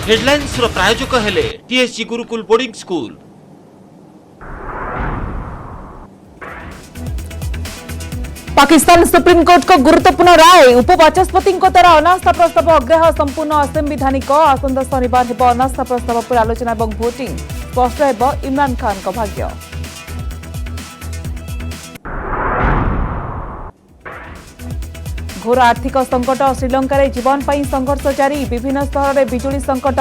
Headlines रो प्रायोजक हेले TSG Gurukul boarding school. Pakistan supreme court को गुरुत्वपूर्ण राय। उपबाचस्पति द्वारा अनास्था प्रस्ताव अग्राह्य संपूर्ण असंवैधानिक। आसंता शनिवार हेब अनास्था प्रस्ताव पर आलोचना और भोटिंग। स्पष्ट हेब इमरान खान का भाग्य। घोर आर्थिक संकट। श्रीलंका रे जीवन पाई संघर्ष जारी। विभिन्न शहर में बिजुली संकट।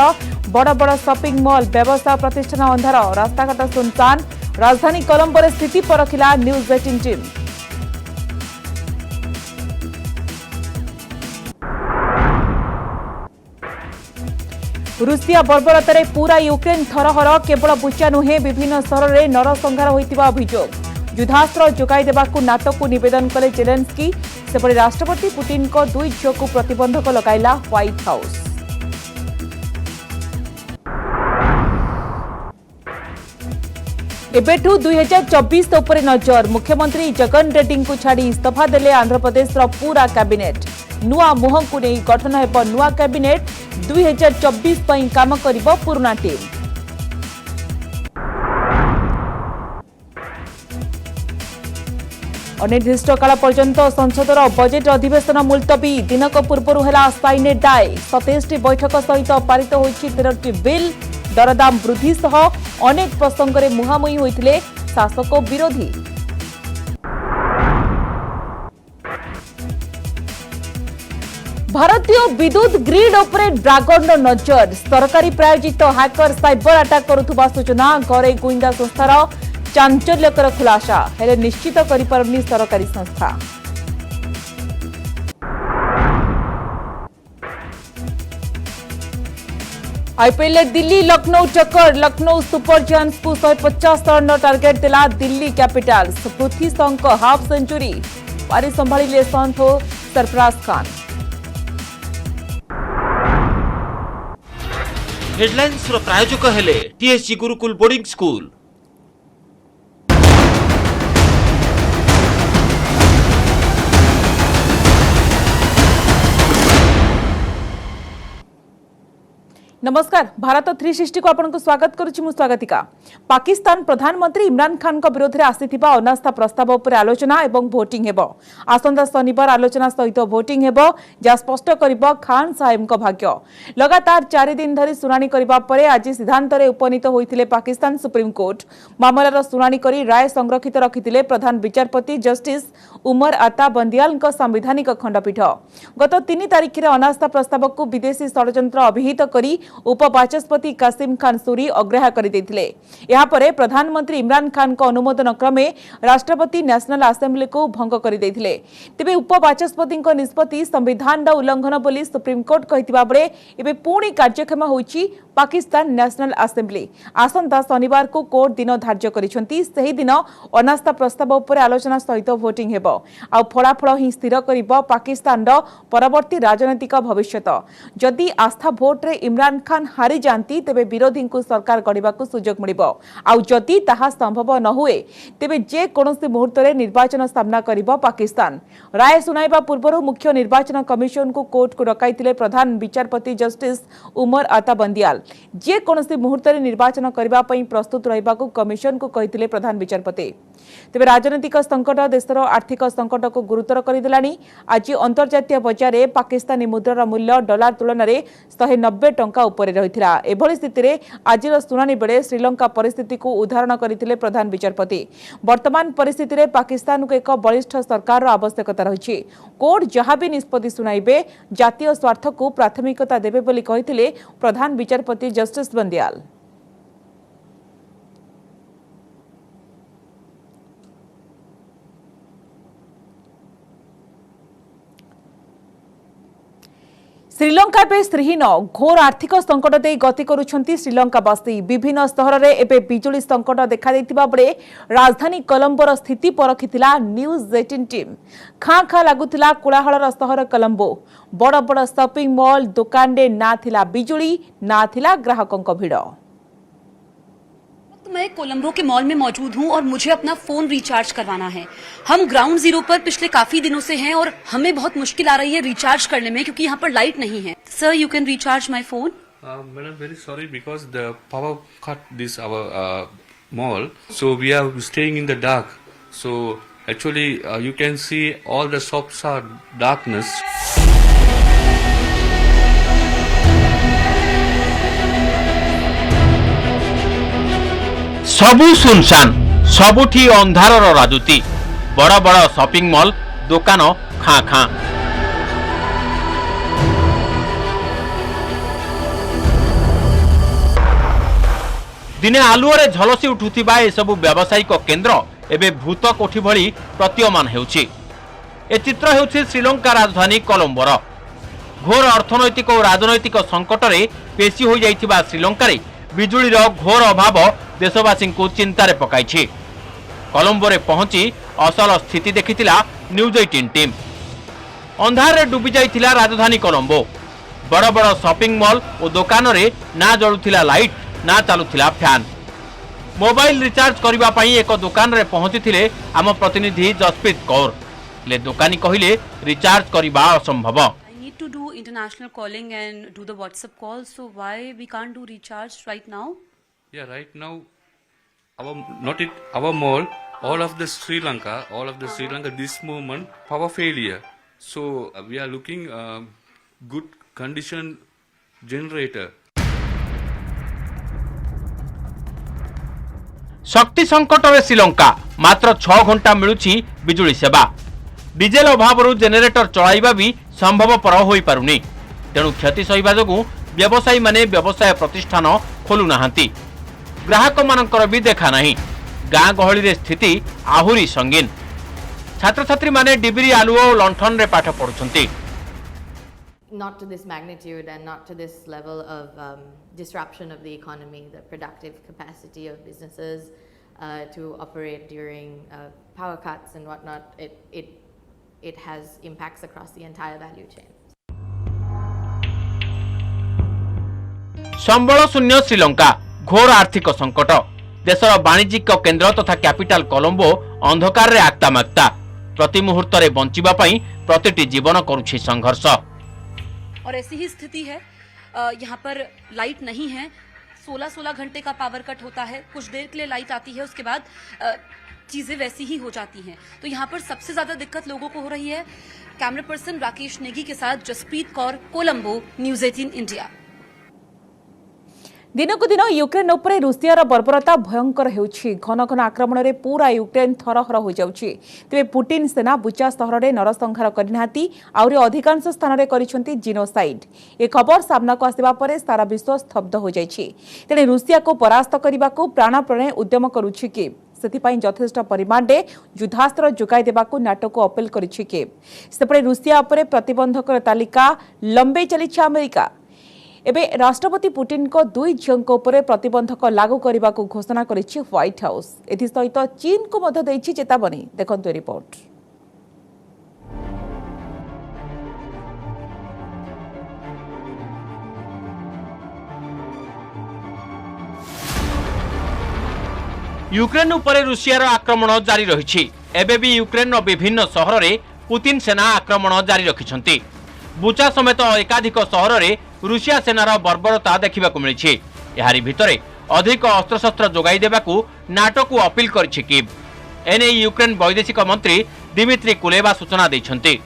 बड़ बड़ शॉपिंग मॉल व्यवसाय प्रतिष्ठान अंधार। रास्ताघाट सुनसान। राजधानी कोलंबो रे स्थिति परखिला न्यूज 18 टीम। रूसिया बर्बरतारे पूरा यूक्रेन थरहर। केवल बुचा नुहे विभिन्न शहर में नरसंहार होइतिबा अभियोग। युद्धास्त्र जोगाई देबाकू नाटो को निवेदन कले जेलेंस्की। सेपटे राष्ट्रपति पुतिन को दुई झील को प्रतिबंधक लगाइला व्हाइट हाउस। एबेठू 2024 उपर नजर। मुख्यमंत्री जगन रेड्डी को छाड़ी इस्तीफा देले आंध्र प्रदेश पूरा कैबिनेट। नुआ मुह को नहीं गठन हेब नुआ कैबिनेट। 2024 पई काम करिबो पुराना टीम। अनिर्दिष्ट काल पर्यंत संसदर बजेट अधिवेशन मुलतवी। दिनक पूर्व है साइनेट डाय। 27टी बैठक सहित पारित होइछि 13टी बिल। दरदाम वृद्धि सह अनेक प्रसंग में मुहांमुही होइथिले शासक और विरोधी। भारतीय विद्युत ग्रिड उपरे ड्रागन नजर। सरकारी प्रायोजित हैकर साइबर अटैक करुथुबा सूचना। घरे गुइंदा संस्थार चांचल्यकर खुलासा। हेले निश्चित करिपारनी सरकारी संस्था। आईपीएल दिल्ली लखनऊ टक्कर। लखनऊ सुपर जायंट्स को 150 रन टार्गेट दिला Delhi Capitals. Prithvi Shaw half century. पारी संभाଳିले संत सरफराज खान। हेडलाइंस रो प्रायोजक हेले टीएसजी गुरुकुल बोर्डिंग स्कूल। नमस्कार, भारत 360 को आपनको स्वागत करुछि। मु स्वागतिका। पाकिस्तान प्रधानमंत्री इमरान खान को विरोध में आसीथिबा अनास्था प्रस्ताव पर आलोचना एवं भोटिंग हेबो। आसंता शनिवार आलोचना सहित भोटिंग हेबो जा स्पष्ट करिबो खान साहेब को भाग्य। लगातार 4 दिन धरी सुनानी करिबा परे आज सिद्धांत रे उपनीत होइथिले पाकिस्तान सुप्रीम कोर्ट। मामलार सुनानी करी राय संरक्षित रखिथिले प्रधान विचारपति जस्टिस उमर अता बंदियाल को संवैधानिक खंडपीठ। गत 3 तारिख रे अनास्था प्रस्ताव को विदेशी षड्यंत्र अभिहित करी उपबाचस्पति कासिम खान सूरी अग्राह्य कर देथिले। यहाँ परे प्रधानमंत्री इमरान खान को अनुमोदन क्रमे राष्ट्रपति नेशनल असेंबली को भंग कर देथिले। तेबे उपबाचस्पति निष्पत्ति संविधान उल्लंघन बोली सुप्रीम कोर्ट कहितिबा बेले एबे पुणी कार्यक्षम होइछि पाकिस्तान नेशनल असेंबली। आसंता शनिवार को कोर्ट दिन धार्य करिसेंती। सेही दिन अनास्था प्रस्ताव उपर आलोचना सहित भोटिंग हेबो। आ फलाफल ही स्थिर करिबो पाकिस्तान परवर्ती राजनैतिक भविष्यत। जदि आस्था भोट रे इमरान खान हारी जाती तेबे विरोधी को सरकार गढ़ा सुजोग मिलिबो। आउ जदि ताहा संभव न हुए तेबे जे कोनोसी मुहूर्त रे निर्वाचन सामना करिबो पाकिस्तान। राय सुनाइबा पूर्व मुख्य निर्वाचन कमिशन को कोर्ट को डकाइतिले प्रधान विचारपति जस्टिस उमर अता बंदियाल। जे कोनोसी मुहूर्त रे निर्वाचन करिबा पई प्रस्तुत रहिबा को कमिशन को कहितिले प्रधान विचारपति। तेबे राजनीतिक संकट देशर आर्थिक संकट को गुरुतर करदेलानी। आज अंतर्जातीय बजार में पाकिस्तानी मुद्रार मूल्य डॉलर तुलन में 190 टंका उपरे रहिथिला। एभली स्थिति रे आजिर सुनानी बेले श्रीलंका परिस्थिति को उदाहरण करथिले प्रधान विचारपति। वर्तमान परिस्थिति रे पाकिस्तान को एक बलिष्ठ सरकार आवश्यकता रही। कोर्ट जहां भी निष्पत्ति सुनाइबे जातीय स्वार्थ को प्राथमिकता देबे बोली कहिथिले प्रधान विचारपति जस्टिस बंदियाल। श्रीलंका पे श्रीहीन घोर आर्थिक संकट दे गति करुछंती श्रीलंकावासी। विभिन्न शहर में एवं बिजुली संकट देखा देथिबा बेले राजधानी कोलंबोर स्थिति परखिथिला न्यूज 18 टीम। खाँ खाँ लगुथिला कोलाहलर शहर कोलंबो। बड़ बड़ शॉपिंग मॉल दुकान रे ना थिला बिजुली ना थिला ग्राहकों भीड़। मैं कोलंबो के मॉल में मौजूद हूं और मुझे अपना फोन रिचार्ज करवाना है। हम ग्राउंड जीरो पर पिछले काफी दिनों से हैं और हमें बहुत मुश्किल आ रही है रिचार्ज करने में क्योंकि यहाँ पर लाइट नहीं है। Sir, you can recharge my phone. Madam, very sorry because the power cut this our mall. So we are staying in the dark. So actually you can see all the shops are darkness. सबु सुनसान सबुठी अंधारर राजुती बड़ बड़ shopping mall दुकान खाँ खाँ दिने आलुअरे झलसी उठुथिबा एसबु व्यावसायिक केन्द्र एबे भूत कोठी भली प्रतीयमान हेउछि। ए चित्र हेउछि श्रीलंका राजधानी कोलंबोर। घोर अर्थनैतिक और राजनैतिक संकट रे पेशी हो जाइथिबा श्रीलंका रे बिजुलीर घोर अभाव देशवासी को चिंतार पकाई। कोलंबोरे पहुंची असल स्थिति देखिथिला न्यूज 18 टीम। अंधारे डूबी जाइथिला राजधानी कोलंबो। बड़ बड़ शॉपिंग मॉल और दुकान रे ना जळुथिला लाइट ना चालुथिला फैन। मोबाइल रिचार्ज करबा पई एक दुकान रे पहुंचीथिले आम प्रतिनिधि जसप्रीत कौर। ले दुकानी कहिले रिचार्ज करबा असंभव। I need to do international calling and do the WhatsApp calls. So why we can't do recharge right now? Yeah, right now our not it our mall, all of the Sri Lanka this moment power failure. So we are looking good condition generator. शक्ति संकट में श्रीलंका मात्र 6 घंटा मिलुछि बिजुली सेवा। Diesel अभाव generator चलाइबा भी संभवपर होई पारुनी। तेणु क्षति सहिबा जोगु व्यवसायी माने व्यवसाय प्रतिष्ठान खोलु नाहांती। ग्राहक मानकर भी देखा नहीं। गाँ गहली रे स्थिति आहुरी संगीन। छात्र छात्री माने डिबरी आलुओ लंठन रे पाठ पढुछंती। Not to this magnitude and not to this level of disruption of the economy, the productive capacity of businesses to operate during power cuts and whatnot. It has impacts across the entire value chain. संबल शून्य श्रीलंका घोर आर्थिक संकट। देशर वाणिज्यिक केन्द्र तथा capital Colombo अंधकार रे आक्ता माक्ता। प्रति मुहूर्त रे बंचिबा पई प्रतिटी जीवन करुछि संघर्ष। और ऐसी ही स्थिति है। यहाँ पर लाइट नहीं है। 16-16 घंटे का पावर कट होता है। कुछ देर के लिए लाइट आती है, उसके बाद चीजें वैसी ही हो जाती हैं। तो यहाँ पर सबसे ज्यादा दिक्कत लोगों को हो रही है। कैमरा पर्सन राकेश नेगी के साथ जसप्रीत कौर, कोलंबो, न्यूज 18 इंडिया। दिनकु दिन यूक्रेन उपरे रूसियार बर्बरता भयंकर हेउछि। घन घन आक्रमण रे पूरा यूक्रेन थरहर हो जाउछि। तेबे पुटिन सेना बुचा सहर रे नरसंहार करिनाती आउरी अधिकांश स्थान रे करिसंती जिनोसाइड। ए खबर सामना को आसीबा परे सारा विश्व स्तब्ध हो जाइछि। तेने रूसिया को परास्त करिबा को प्राणप्राणे उद्यम करूछि कि सेथिपाई यथेष्ट परिमाण रे युद्धास्त्र जोगाई देबाकू नाटो को अपील करिछि कि सेपरे रूसिया उपरे प्रतिबंधक तालिका लंबे चलिछि अमेरिका। एबे राष्ट्रपति पुटिन को 2 झील प्रतिबंधक लागू करने को घोषणा करिछि व्हाइट हाउस। एथि सहित चीन को मध्य देछि चेतावनी। देखंतु रिपोर्ट। यूक्रेन उपरे रूसियार आक्रमण जारी रहिछि। एबे भी यूक्रेन विभिन्न सहर रे पुतिन सेना आक्रमण जारी रखिछंती। बुचा समेत एकाधिक सहर रे रूसिया सेनार बर्बरता देखा मिली। यारी भितरे अधिक अस्त्रशस्त्र जोगाई देबाकू नाटो को अपील करिछि कीव। एने यूक्रेन वैदेशिक मंत्री दिमित्री कुलेबा सूचना दैछंती।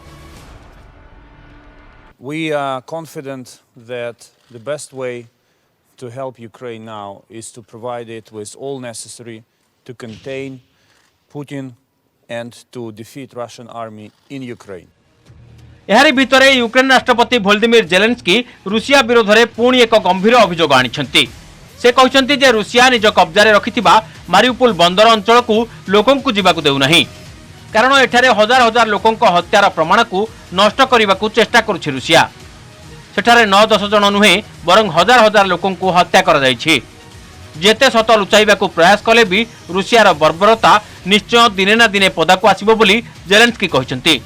We are confident that the best way to help Ukraine now is to provide it with all necessary to contain Putin and to defeat Russian army in Ukraine. एहारी भितरे Ukraine राष्ट्रपति Volodymyr Zelensky Russia विरोध में पुणी एक गंभीर अभियोग आनिछंती। से कहछंती जे Russia निज कब्जारे रखिथिबा मारिउपोल बंदर अंचल को लोकन को जीवाकू देउ नाही। कारण एठारे हजार हजार लोकन को हत्यार प्रमाण को नष्ट करबाकू चेष्टा करुछि रूसिया। सेठारे 9-10 जन नुहे बरं हजार हजार लोकन को हत्या कर जाइछि। जेते सत लुचाइबाकू प्रयास कले भी रूसियार बर्बरता निश्चय दिने ना दिने पदाकू आसिबो बोली जेलेन्स्की कहछंती।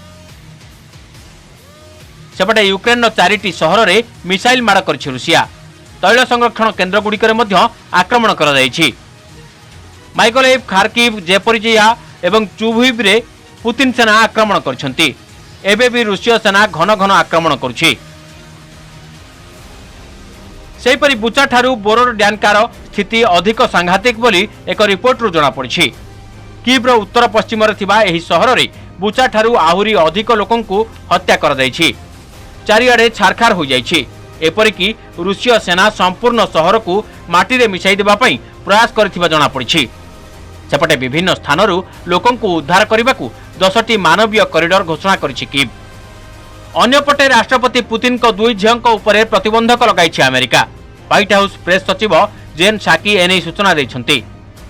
सेपटे यूक्रेन 4टी सहर रे मिसाइल माड़ करिछि रूसिया। तैल संरक्षण केन्द्र गुड़िकर मध्य आक्रमण करा जाइछि। माइकोलेव, खार्किव, जेपोरिजिया एवं चुभुइव रे पुतिन सेना आक्रमण करिसंती। एबे भी रूसिया सेना घन घन आक्रमण करुछि। सेहीपरि बुचा ठारू बोरोर ड्यानकार स्थिति अधिक सांघातिक बोली एक रिपोर्ट जना पड़ी। कीव्र उत्तर पश्चिम एही सहर रे बुचा ठारू आहुरी अधिक लोकंकु हत्या कर दैछि। चारिआडे छारखार हो जाइछि। एपरिकी रूसीय सेना संपूर्ण सहर को माटी रे मिसाई देबा पई प्रयास करथिबा जना पड़ी। सेपटे विभिन्न स्थानरू लोकंकु उद्धार करने 10टी मानवीय कॉरिडोर घोषणा करिछि कीव। अन्यपटे राष्ट्रपति पुतिन को दुई झील उपरे प्रतिबंधक लगाई अमेरिका। व्हाइट हाउस प्रेस सचिव जेन साकी एने सूचना देइछन्ति।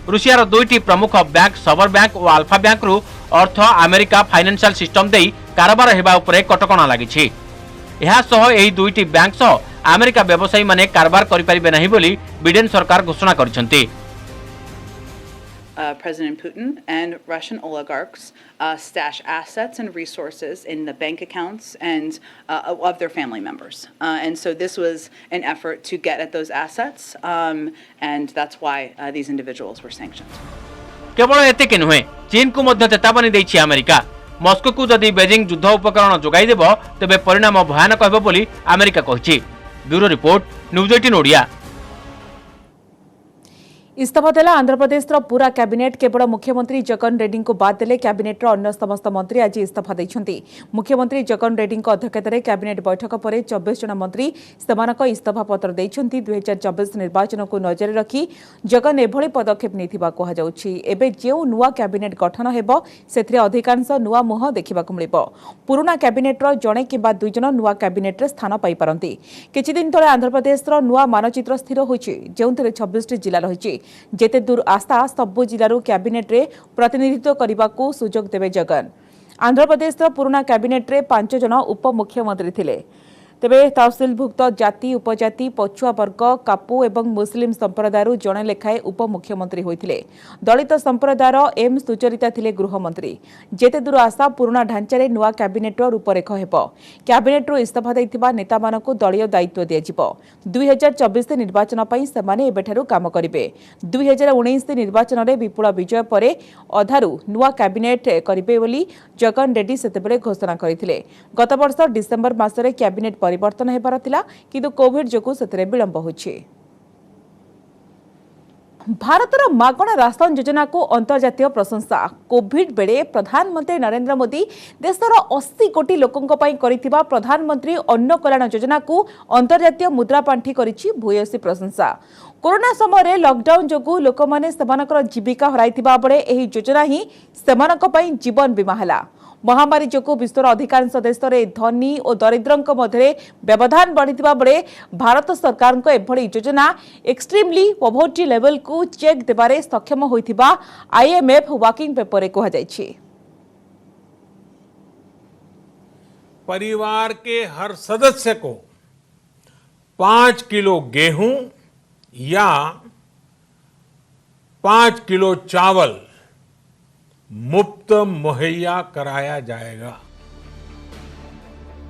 रूसियार दुईटी प्रमुख बैंक सबर बैंक और अल्फा बैंक रु अर्थ अमेरिका फाइनेंशियल सिस्टम देई कारोबार हेबा उपरे कटकणा लागिछि। एहा सह एही दुईटी बैंक सह अमेरिका व्यवसायी माने कारोबार करि परिबे नाही बोली बिडेन सरकार घोषणा करिछन्ति। President Putin and Russian oligarchs stash assets and resources in the bank accounts and of their family members. And so this was an effort to get at those assets, and that's why these individuals were sanctioned. केवल एतिक नुहे चीन को मध्य चेतावनी देछि America. Moscow को जदि Beijing युद्ध उपकरण जोगाई देबो तेबे परिणाम भयानक हेबो बोली अमेरिका कहिछि। Bureau report news 18 Odia. इस्तीफा देला आंध्र प्रदेश पूरा कैबिनेट। केवल मुख्यमंत्री जगन रेड्डी को बाद देले कैबिनेट अन्य समस्त मंत्री आज इस्तीफा देइछन्ति। मुख्यमंत्री जगन रेड्डी अध्यक्षतार कैबिनेट बैठक पर 24 जन मंत्री सेमानक इस्तीफा पत्र देइछन्ति। 2024 निर्वाचन को नजर रखी जगन एभली पदक्षेप नेथिबा कहा जाउछि। एबे जेउ नुआ कैबिनेट गठन हेबो सेथिरे अधिकांश नुआ मुह देखिबाकू मिलिबो। पुराना कैबिनेट जणे किबा दुई जन नुआ कैबिनेट स्थान पाई पारंती। किछि दिन तळे आंध्र प्रदेश नुआ मानचित्र स्थिर होइछि जेउथिरे 26 जिला रहिछि। जेते दूर आस्था सबु जिलू कैबिनेट रे प्रतिनिधित्व करने को सुजोग देवे जगन। आंध्र प्रदेश पुराना कैबिनेट रे 5 जन उपमुख्यमंत्री थिले। तेबे तहसिलभुक्त जाति उपजाति पछुआ वर्ग कापू एवं मुस्लिम संप्रदाय जड़े लेखाए उपमुख्यमंत्री होइथिले। दलित संप्रदायर एम सुचरिता थिले गृहमंत्री। जेते दूर आशा पुराना ढांचारे नुआ कैबिनेट रूपरेख हेबो। कैबिनेट इस्तीफा दैथिबा नेता मानकु दलीय दायित्व दियाजिबो। 2024 निर्वाचन पई सेमाने एबेठारु काम करिवे। 2019 निर्वाचन रे विपुल विजय परे अधारु नुआ कैबिनेट करिवे बोली जगन रेड्डी सेतेबेले घोषणा करथिले। गत वर्ष डिसेंबर मासरे कैबिनेट परिवर्तन हेबार थिला किंतु कोविड जोगु सेतरे विलंब होछि। भारतर मागणा राशन योजना को अंतर्जातीय प्रशंसा। कोविड बेले प्रधानमंत्री नरेंद्र मोदी देशर 80 कोटी लोकंक पई करिथिबा प्रधानमंत्री अन्न कल्याण योजना को अंतर्जातीय मुद्रा पांठी करिछि भूयसी प्रशंसा। कोरोना समय लॉकडाउन जोगु लोक माने सेमानकर जीविका हराइथिबा बेले एही योजना ही सेमानक पई जीवन बीमा हला। महामारी जोगु विश्वर अधिकांश देश में धनी और दरिद्रंक मध्य व्यवधान बढ़िथिबा बेले भारत सरकार को एभली योजना एक्सट्रीमली पॉवर्टी लेवल को चेक देबारे सक्षम होइथिबा आईएमएफ वर्किंग पेपर रे कहा जायछि। परिवार के हर सदस्य को 5 किलो गेहूं या 5 किलो चावल मुफ्त मुहैया कराया जाएगा।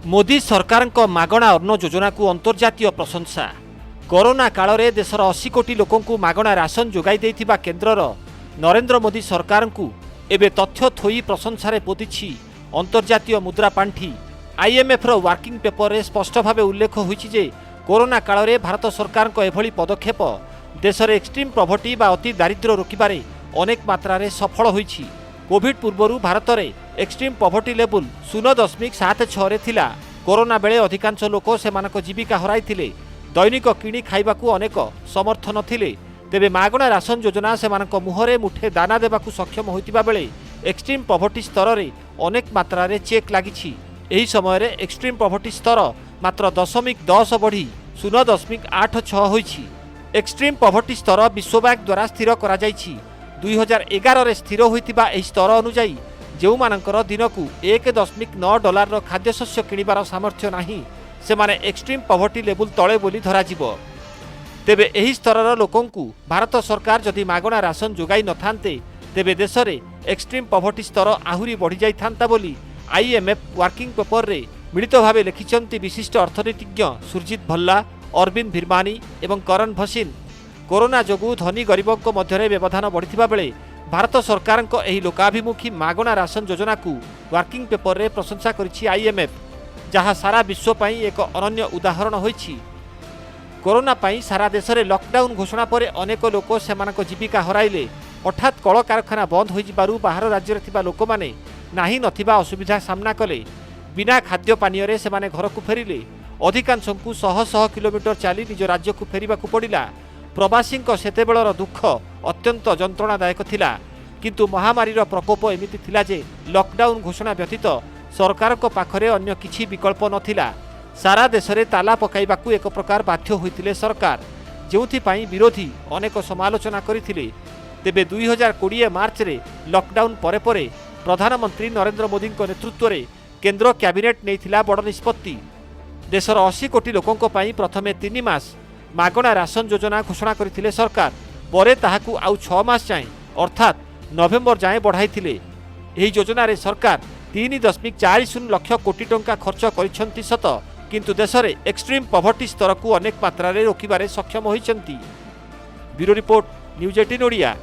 मोदी सरकार को मागणा अन्न योजना को अंतर्जातीय प्रशंसा। कोरोना काल रे देशर 80 कोटी लोकों को मागणा राशन जोगाई देथिबा केंद्रर नरेंद्र मोदी सरकार को एबे तथ्य थोई प्रशंसा रे पोतिछि अंतर्जातीय मुद्रा पांठी। आईएमएफ रो वर्किंग पेपर रे स्पष्ट भावे उल्लेख होइछि जे कोरोना काल रे भारत सरकार को एभली पदक्षेप देशर एक्सट्रीम प्रॉपर्टी बा अति दारिद्र्य रोकिबारे अनेक मात्रा रे सफल होइछि। कोविड पूर्व भारत में एक्सट्रीम पॉवर्टी लेवल 0.76 रे थिला। कोरोना बेले अधिकांश लोक सेमानक जीविका हराइथिले। दैनिक किणी खाइबाकू अनेक समर्थ नथिले। तेबे मागणा राशन योजना सेमानक मुहरे मुठे दाना देबाकू सक्षम होइतिबा बेले एक्सट्रीम पॉवर्टी स्तर रे अनेक मात्रा रे चेक लागिछि। एही समय रे एक्सट्रीम पॉवर्टी स्तर मात्र 0.10 बढ़ी 0.86 होइछि। एक्सट्रीम पॉवर्टी स्तर विश्व बैंक द्वारा स्थिर करा जाइछि। 2011 रे स्थिर होइतिबा एही स्तर अनुसार जेउ मानकर दिनकू $1.9 खाद्यशस्य किणिबार सामर्थ्य नाही सेमाने एक्सट्रीम पॉवर्टी लेवल तळे बोली धरा जिवो। तेबे एही स्तरर लोकंकू भारत सरकार जदि मागणा राशन जोगाई नथान्ते तेबे देश रे एक्सट्रीम पॉवर्टी स्तर आहुरी बढ़ी जाई थांता बोली आईएमएफ वर्किंग पेपर रे मिलित भावे लिखिचंती विशिष्ट अर्थनीतिज्ञ सुरजीत भल्ला, अरविंद भिरमानी एवं करण भसीन। कोरोना जोगु धनी गरीबों को मध्य व्यवधान बढ़िथिबा बेले भारत सरकार को एही लोकाभिमुखी मागणा राशन योजना को वर्किंग पेपर रे प्रशंसा करिछि आईएमएफ, जहाँ सारा विश्व पई एक अनन्य उदाहरण होइछि। कोरोना पाई सारा देश में लॉकडाउन घोषणा पर अनेक लोक सेमानक जीविका हराइले हठात कल कारखाना बंद हो बाहर राज्य में लोक मैंने नाही नथिबा असुविधा सामना कले बिना खाद्य पानीय से घर को फेरिले अधिकांश को शह शह किलोमीटर चली निज राज्य को फेरिबा पड़ा प्रवासी सेतेबेलर दुख अत्यंत जंत्रणादायक थिला किंतु महामारी प्रकोप एमिति थिला जे लॉकडाउन घोषणा व्यतीत सरकार को पाखरे अन्य किछि विकल्प नथिला सारा देश में ताला पकाइबाकू एक प्रकार बाध्य होइतिले सरकार जेउथिपाई विरोधी अनेक समालोचना करथिले तेबे 2020 मार्च रे लॉकडाउन परे परे प्रधानमंत्री नरेंद्र मोदी नेतृत्व में केंद्र कैबिनेट नेइथिला बड़ निष्पत्ति देशर 80 कोटी लोकों पाई प्रथमे 3 मास मागणा राशन योजना घोषणा करथिले सरकार परे ताहाकू आउ 6 मास जाए अर्थात नवेम्बर जाए बढ़ाइथिले एही योजना रे सरकार 3.40 लाख कोटी टंका खर्च करिसेंती सत किंतु देश में एक्सट्रीम पॉवर्टी स्तर को अनेक मात्रा रे रोकिबारे सक्षम होइसेंती। Bureau report news 18 Odia.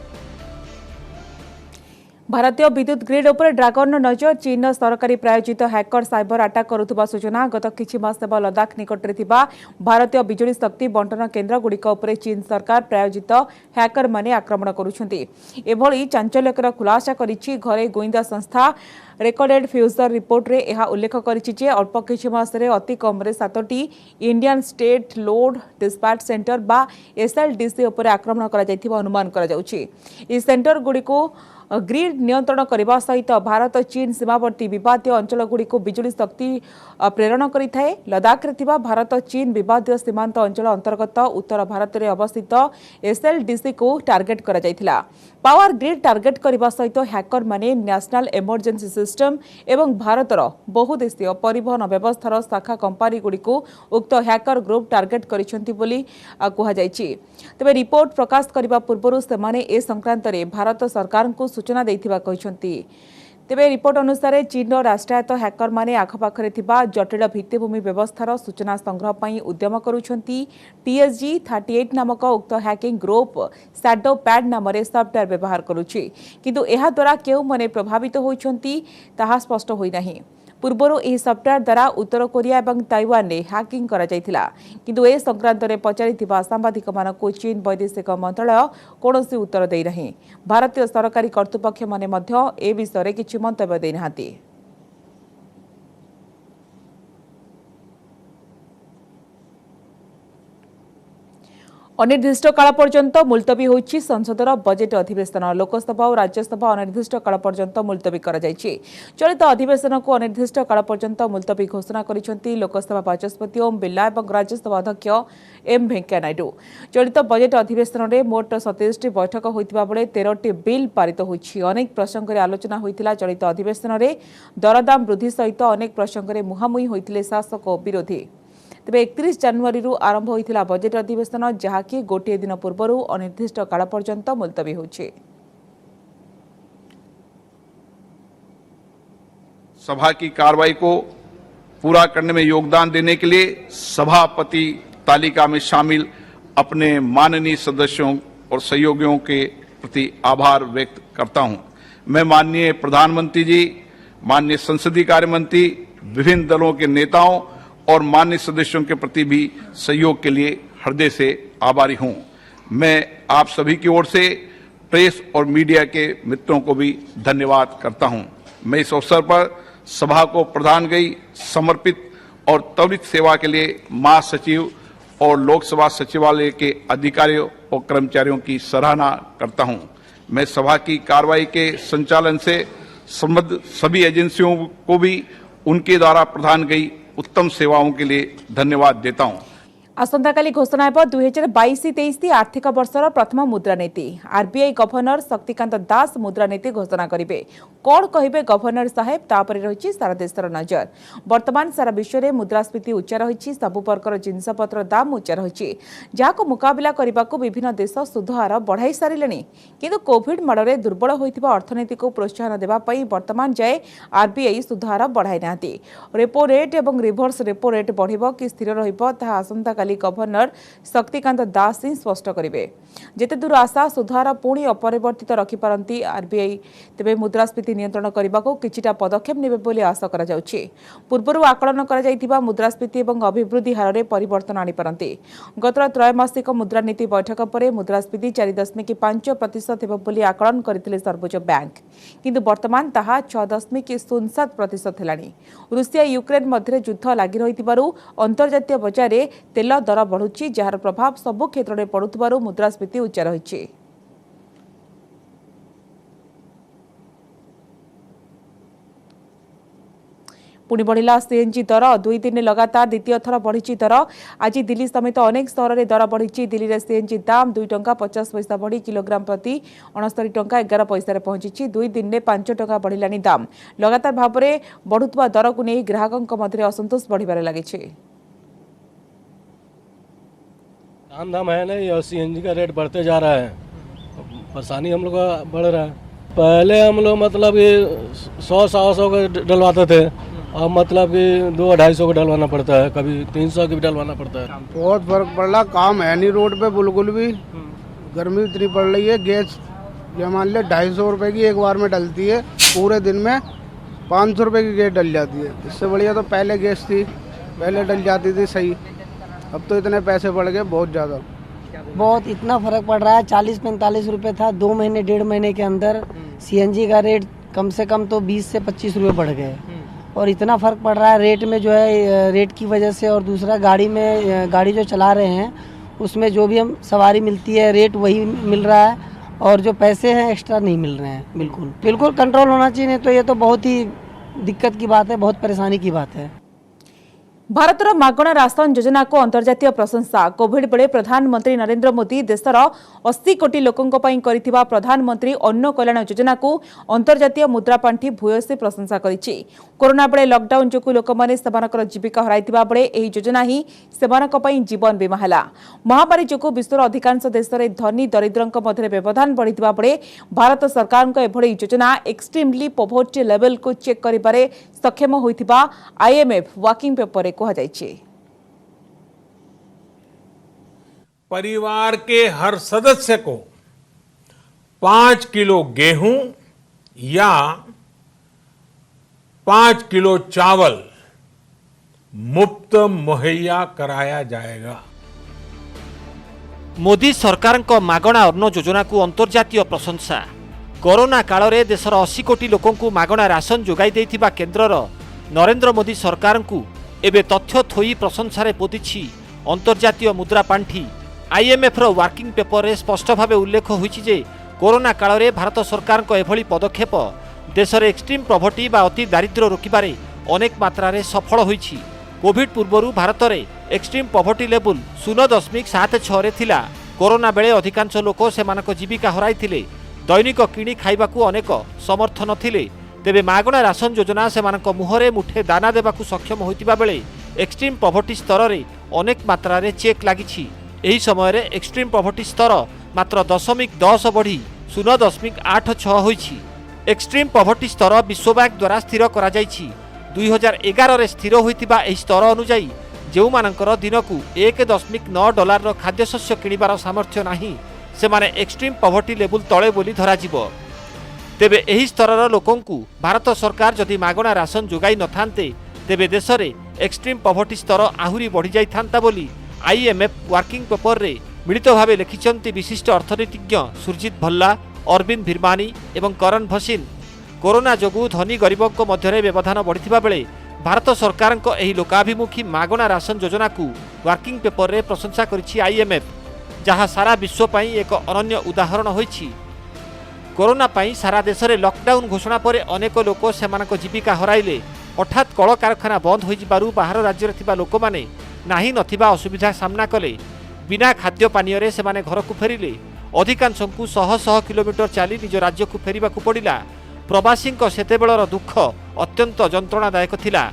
भारतीय विद्युत ग्रिड उपर ड्रागन नजर चीन सरकारी प्रायोजित हैकर साइबर अटैक करुवा सूचना गत किछि मास हेब लद्दाख निकटरे थिबा भारतीय बिजुली शक्ति बंटन केन्द्र गुड़िक उपर चीन सरकार प्रायोजित हैकर माने आक्रमण करुछंती एभली चांचल्यकर खुलासा करिछि घरे गोइंदा संस्था रेकर्डेड फ्यूचर रिपोर्ट रे यह उल्लेख करिछि जे अल्प किछि मास रे अति कम रे 7टी Indian state load dispatch centre बा एसएलडीसी उपर आक्रमण करा जायथिबा अनुमान करा जाउछि ई सेंटर गुड़िको ग्रिड नियंत्रण करने सहित भारत चीन सीमावर्ती विवादीय अंचलगुड़ी बिजुली शक्ति प्रेरण करिथाए लद्दाख रे थिबा भारत चीन विवादीय सीमांत अंचल अंतर्गत उत्तर भारत में अवस्थित एसएलडीसी को टार्गेट करा जायथिला पावर ग्रिड टार्गेट करने सहित हैकर माने नेशनल इमरजेंसी सिस्टम एवं भारतर बहुदेशीय परिवहन व्यवस्थार शाखा कंपानी गुड़ी उक्त हैकर ग्रुप टार्गेट करिसेंती बोली कुहाଯାଇଛି तेबे रिपोर्ट प्रकाश करने पूर्व सेमाने ए संक्रांत रे भारत सरकार को सूचना देथिबा कहिसेंती तेबे रिपोर्ट अनुसार चीन राष्ट्रायत्त हैकर माने आखपाखरे थिबा जटिल भित्तिभूमि व्यवस्थार सूचना संग्रह पई उद्यम करुछंती TSG 38 नामक उक्त हैकिंग ग्रुप शैडो पैड नाम सॉफ्टवेयर व्यवहार करुछि किंतु एहा द्वारा केउ माने प्रभावित होइछंती ताहा स्पष्ट होई नाही पूर्वर यह सॉफ्टवेयर द्वारा उत्तर कोरिया और ताइवान में हैकिंग करा जायथिला किंतु ए संक्रांत में पचारिथिबा सांबादिक मानकु चीन वैदेशिक मंत्रालय कौनसी उत्तर दे नहीं भारतीय सरकारी कर्तृपक्ष माने मध्य ए विषय में किछि मंतव्य दे नाहांती। अनिर्दिष्ट काल पर्यंत मुलतवी होइछि संसदर बजेट अधिवेशन लोकसभा और राज्यसभा अनिर्दिष्ट काल पर्यंत मुलतवी करा जायछि चलित अधिवेशन को अनिर्दिष्ट काल पर्यंत मुलतवी घोषणा करिसेंती लोकसभा बाचस्पति ओम बिर्ला और राज्यसभा अध्यक्ष एम वेंकैया नायडू चलित बजेट अधिवेशन में मोट 27टी बैठक होइतिबा बेले 13टी बिल पारित होइछि अनेक प्रसंग में आलोचना होइतिला चलित अधिवेशन में दरदाम वृद्धि सहित अनेक प्रसंग में मुहांमुही होइतिले शासक और विरोधी तेबे 31 जनवरी आरंभ होइतिला बजेट अधिवेशन जहाँकि गोटे दिन पूर्व अनिर्दिष्ट काल पर्यंत मुलतवी होइछि। सभा की कार्रवाई को पूरा करने में योगदान देने के लिए सभापति तालिका में शामिल अपने माननीय सदस्यों और सहयोगियों के प्रति आभार व्यक्त करता हूं। मैं माननीय प्रधानमंत्री जी, माननीय संसदीय कार्य मंत्री, विभिन्न दलों के नेताओं और मान्य सदस्यों के प्रति भी सहयोग के लिए हृदय से आभारी हूं। मैं आप सभी की ओर से प्रेस और मीडिया के मित्रों को भी धन्यवाद करता हूं। मैं इस अवसर पर सभा को प्रदान गई समर्पित और त्वरित सेवा के लिए महासचिव और लोकसभा सचिवालय के अधिकारियों और कर्मचारियों की सराहना करता हूं। मैं सभा की कार्रवाई के संचालन से संबद्ध सभी एजेंसियों को भी उनके द्वारा प्रदान गई उत्तम सेवाओं के लिए धन्यवाद देता हूं। आसंताकाली घोषणा हेब 2022-23 आर्थिक वर्षर प्रथम मुद्रानीति आरबीआई गवर्नर शक्तिकांत दास मुद्रानीति घोषणा करेंगे कौन कहे गवर्नर साहेब तापर रही सारा देशर नजर वर्तमान सारा विश्व में मुद्रास्फीति उच्चा रही सबु प्रकार जिनपतर दाम उच्चा रही जहाँ मुकाबला करने को विभिन्न देश सुध हार बढ़ाई सारे किंतु कोविड माड़े दुर्बल होता अर्थनीति को प्रोत्साहन देवाई वर्तमान जाए आरबीआई सुध हार बढ़ाई ना रेपो रेट और रिभर्स रेपो रेट बढ़ कि स्थिर रहा आसंता आसंताकाली गवर्नर शक्तिकांत दास ही स्पष्ट करेंगे। जेते दूर आशा सुधार पुणी अपरिवर्तित रखिपारती आरबीआई तेबे मुद्रास्फीति नियंत्रण करने को किछिटा पदक्षेप नेबे बोली आशा करा जाउछि। पूर्वरु आकलन करा जाइतिबा मुद्रास्फीति एवं अभिवृद्धि हार में परिवर्तन आनीपारती। गत त्रैमासिक मुद्रानीति बैठक पर मुद्रास्फीति 4.5% हेब बोली आकलन करथिले सर्वोच्च बैंक, किंतु वर्तमान ताहा 6.07% हेलानी। रूसिया यूक्रेन मध्य युद्ध लगी रही अंतर्जातीय बजार में तेल दर बढ़ुछि, जार प्रभाव सबु क्षेत्र में पड़ुथिबारु मुद्रास्फीति उच्च रही। पुणी बढ़िला सीएनजी दर 2 दिन लगातार द्वितीय थर बढ़ी दर। आज दिल्ली समेत अनेक सहर में दर बढ़ी। दिल्ली में सीएनजी दाम 2 टंका 50 पैसा बढ़ी किलोग्राम प्रति 69 टंका 11 पैसा पहुंची। 2 दिन में 5 टंका बढ़िलानी दाम। लगातार भाव में बढ़ुवा दर को नहीं ग्राहकों मध्य असंतोष बढ़िबार लगी। दाम है नहीं और सीएनजी का रेट बढ़ते जा रहा है, परेशानी हम लोग का बढ़ रहा है। पहले हम लोग मतलब कि 100-100 का डलवाते थे, अब मतलब कि 200-250 को डलवाना पड़ता है, कभी 300 की भी डलवाना पड़ता है। बहुत फर्क पड़ रहा, काम है नहीं रोड पे बिल्कुल भी। गर्मी इतनी पड़ रही है, गैस ये मान ले 250 रुपए की एक बार में डलती है, पूरे दिन में 500 रुपए की गैस डल जाती है। इससे बढ़िया तो पहले गैस थी, पहले डल जाती थी सही। अब तो इतने पैसे बढ़ गए बहुत ज़्यादा। बहुत इतना फर्क पड़ रहा है। 40-45 रुपए था 2 महीने 1.5 महीने के अंदर। सीएनजी का रेट कम से कम तो 20 से 25 रुपए बढ़ गए और इतना फर्क पड़ रहा है रेट में जो है, रेट की वजह से। और दूसरा गाड़ी जो चला रहे हैं उसमें जो भी हम सवारी मिलती है रेट वही मिल रहा है और जो पैसे हैं एक्स्ट्रा नहीं मिल रहे हैं। बिल्कुल कंट्रोल होना चाहिए, नहीं तो ये तो बहुत ही दिक्कत की बात है, बहुत परेशानी की बात है। भारतर मागणा राशन योजना को अंतर्जातीय प्रशंसा। कोविड बेले प्रधानमंत्री नरेंद्र मोदी देशर 80 कोटी लोकों पई करिथिबा प्रधानमंत्री अन्न कल्याण योजना को अंतर्जातीय मुद्रा पांठी भूयसी प्रशंसा करिछि। कोरोना बेले लॉकडाउन जोकु लोक माने सेमानकर जीविका हराइथिबा बेले एही योजना ही सेमानक पई जीवन बीमा हला। महामारी जोकु विश्वर अधिकांश देश में धनी दरिद्रंक मध्य व्यवधान बढ़िथिबा बेले भारत सरकार को एभଳି योजना एक्सट्रीमली पॉवर्टी लेवल को चेक करिबारे सक्षम होइथिबा आईएमएफ वर्किंग पेपर कहा जाइए। परिवार के हर सदस्य को 5 किलो गेहूं या 5 किलो चावल मुफ्त मुहैया कराया जाएगा। मोदी सरकार मागणा अन्न योजना को अंतर्जातीय प्रशंसा। कोरोना काल में देशर 80 कोटी लोकों को मागणा राशन जोगाई देथिबा केन्द्रर नरेंद्र मोदी सरकार को एबे तथ्य थोई प्रशंसारे पोतिछि। अंतर्जातीय मुद्रा पांठी आईएमएफ रो वर्किंग पेपर रे स्पष्ट भावे उल्लेख होइछि जे कोरोना काल में भारत सरकार को एभली पदक्षेप देशर एक्सट्रीम प्रॉपर्टी बा अति दारिद्र्य रोकिबारे अनेक मात्रा रे सफल होइछि। कोविड पूर्वरु भारत में एक्सट्रीम पॉवर्टी लेवल 0.76 रे थिला। कोरोना बेले अधिकांश लोक सेमानक जीविका हराइथिले। दैनिक किणी खाइबाकू अनेक समर्थ नथिले। तेबे मागणा राशन योजना सेमानक मुहरे मुठे दाना देबाकू सक्षम होइतिबा बेले एक्सट्रीम पॉवर्टी स्तर रे अनेक मात्रा रे चेक लागिछि। एही समय रे एक्सट्रीम पॉवर्टी स्तर मात्र 0.10 बढ़ी 0.86 होइछि। एक्सट्रीम पॉवर्टी स्तर विश्व बैंक द्वारा स्थिर करा जाइछि। 2011 रे स्थिर होइतिबा एही स्तर अनुसार जेउ मानकर दिनकू $1.9 रो खाद्यशस्य किଣିବାର सामर्थ्य नाही सेमाने एक्सट्रीम पॉवर्टी लेवल तळे बोली धराजिबो। तेबे एही स्तरर लोकंकु भारत सरकार जदि मागणा राशन जोगाई नथान्ते तेबे देश में एक्सट्रीम पॉवर्टी स्तर आहुरी बढ़ी जाई थांता बोली आईएमएफ वर्किंग पेपर रे मिलित भावे लिखिचंती विशिष्ट अर्थनीतिज्ञ सुरजित भल्ला, अरविंद भिरमानी एवं करण भसीन। कोरोना जोगु धनी गरीबों मध्य व्यवधान बढ़िथिबा बेले भारत सरकार एही लोकाभिमुखी मागणा राशन योजना को वर्किंग पेपर रे प्रशंसा करिछि आईएमएफ, जहाँ सारा विश्व पई एक अनन्य उदाहरण होइछि। कोरोना पाई सारा देश में लॉकडाउन घोषणा पर अनेक लोक सेमानक जीविका हराइले। हठात कल कारखाना बंद हो बाहर राज्य थिबा लोक माने नाही नथिबा असुविधा सामना कले। बिना खाद्य पानीय रे सेमाने घर को फेरिले। अधिकांश को 100 किलोमीटर चली निज राज्य को फेरिबाकू पड़िला। प्रवासी सेतेबेलर दुख अत्यंत जंत्रणादायक थिला,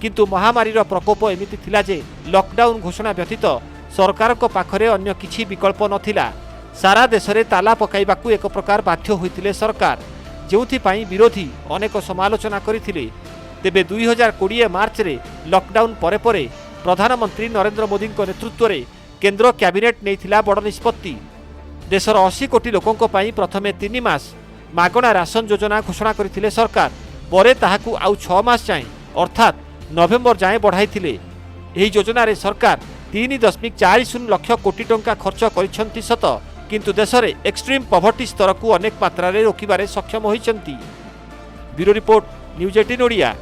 किंतु महामारीर प्रकोप एमिति थिला जे लॉकडाउन घोषणा व्यतीत सरकार को पाखरे अन्य किछि विकल्प नथिला। सारा देश में ताला पकाइबाकू एक प्रकार बाध्य होइतिले सरकार, जेउथिपाई विरोधी अनेक समालोचना करिथिले। तेबे 2020 मार्च रे लॉकडाउन परे परे प्रधानमंत्री नरेंद्र मोदी नेतृत्व में केंद्र कैबिनेट नहीं बड़ निष्पत्ति। देशर 80 कोटी लोकों प्रथमे 3 मास मागणा राशन योजना घोषणा करथिले सरकार, परे ताहाकू आउ 6 मास जाए अर्थात नवेम्बर जाए बढ़ाई। एही योजना रे सरकार 3.40 लाख कोटी टंका खर्च करिसेंती सत, किंतु देश में एक्सट्रीम पॉवर्टी स्तर को अनेक मात्रा रे रोकिबारे सक्षम होइचंती। Bureau report, news 18 Odia.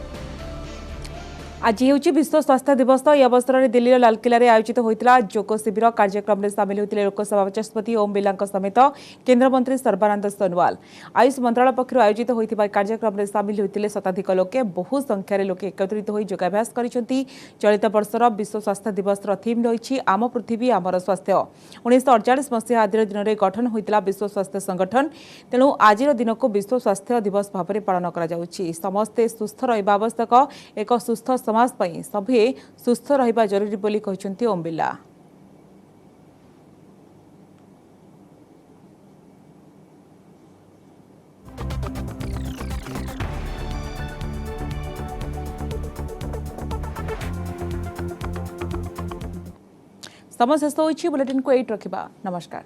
आज ହେଉଛି विश्व स्वास्थ्य दिवस। यह अवसर में दिल्ली लालकिला आयोजित होता जोग शिविर कार्यक्रम में सामिल होते लोकसभा बाचस्पति ओम बिरला समेत केन्द्रमंत्री सर्बानंद सोनोवाल। आयुष मंत्रालय पक्षर आयोजित होता कार्यक्रम में सामिल होते शताधिक लोके बहु संख्यार लोके एकत्रित हो योगाभ्यास करिसेंती। चलित वर्षर विश्व स्वास्थ्य दिवस थीम रही आम पृथ्वी आमर स्वास्थ्य। 1948 मसीहा आदिर दिन में गठन होता विश्व स्वास्थ्य संगठन, तेणु आज दिन को विश्व स्वास्थ्य दिवस भाव में पालन कर समस्ते सुस्थ रहा आवश्यक। एक सुस्थ समाज पई सभे सुस्थ रहिबा जरूरी बोली कहचंती ओम बिरला। समय शेष होइछि। बुलेटिन को 8 रखिबा। नमस्कार।